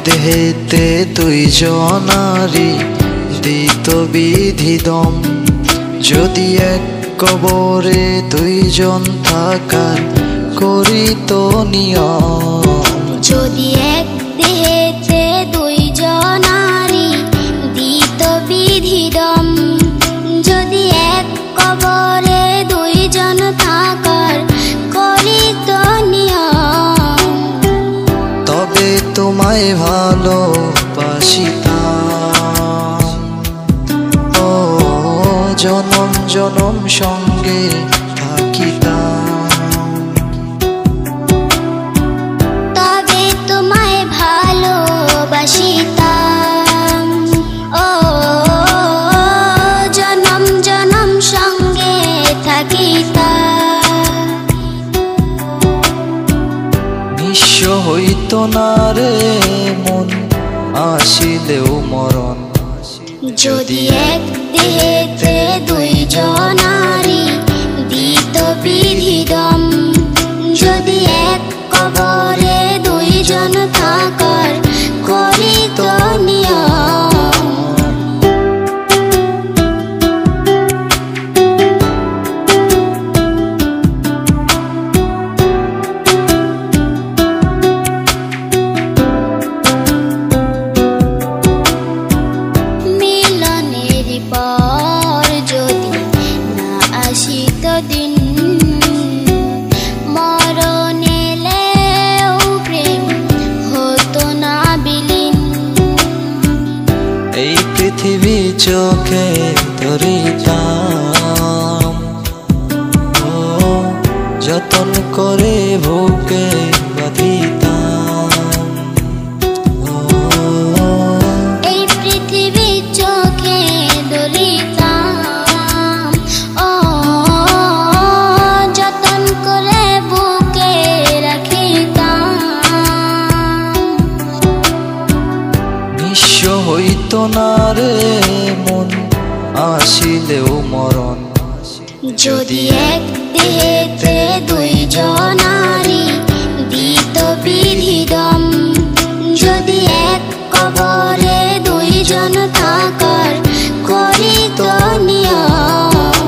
দেহেতে দুইজনারি দিত বিধিদম, যদি এক কবরে দুইজন থাকার করিত নিয়ম। যদি এক দেহেতে দুইজনারি দিত বিধিদম, যদি এক কবরে দুইজন থাকার করিত নিয়ম, তবে তোমায় ভালোবাসিতাম, ও জনম জনম সঙ্গে থাকিতাম। তবে তোমায় ভালোবাসিতাম, ও জনম জনম সঙ্গে থাকিতাম। নিঃস্ব হইত না রে মন আসিলেও মরণ, যদি এক দেহেতে দুইজনারি দিত বিধিদম, যদি এক কবরে দুইজন থাকার করিত নিয়ম। মিলনের পর যদি না আসিত দিন, মরণ এলেও প্রেম হতো না বিলীন। এই পৃথিবী চোখে ধরিতাম, ও যতন করে বুকে বাঁধিতাম। এই পৃথিবী চোখে ধরিতাম, ও যতন করে বুকে রাখিতাম। নিঃস্ব হইত না রে মন আসিলেও মরণ, যদি এক দেহেতে দুইজনারি দিত বিধিদম, যদি এক কবরে দুইজন থাকার করিত নিয়ম।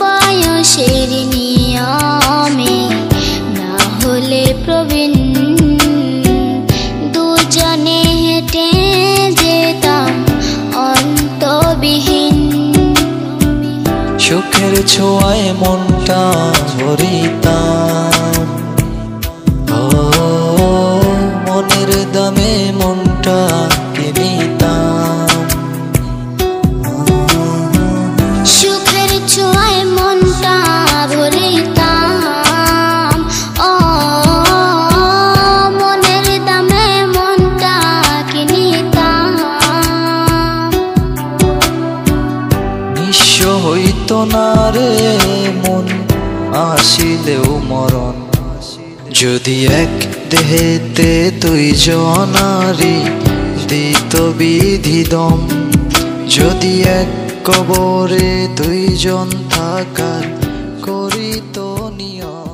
বয়সের নিয়মে না হলে প্রবীণ, দুজনে হেঁটে যেতাম অন্তবিহীন। সুখের ছোঁয়ায় মনটা ভরিতাম, ও মনের দামে মনটা কিনিতাম। সুখের ছোঁয়ায় মনটা ভরিতাম, ও মনের দামে মনটা কিনিতাম। নিঃস্ব হইত না রে মন আসিলেও মরণ, যদি এক দেহেতে দুইজনারি দিত বিধিদম, যদি এক কবরে দুইজন থাকার করিত নিয়ম।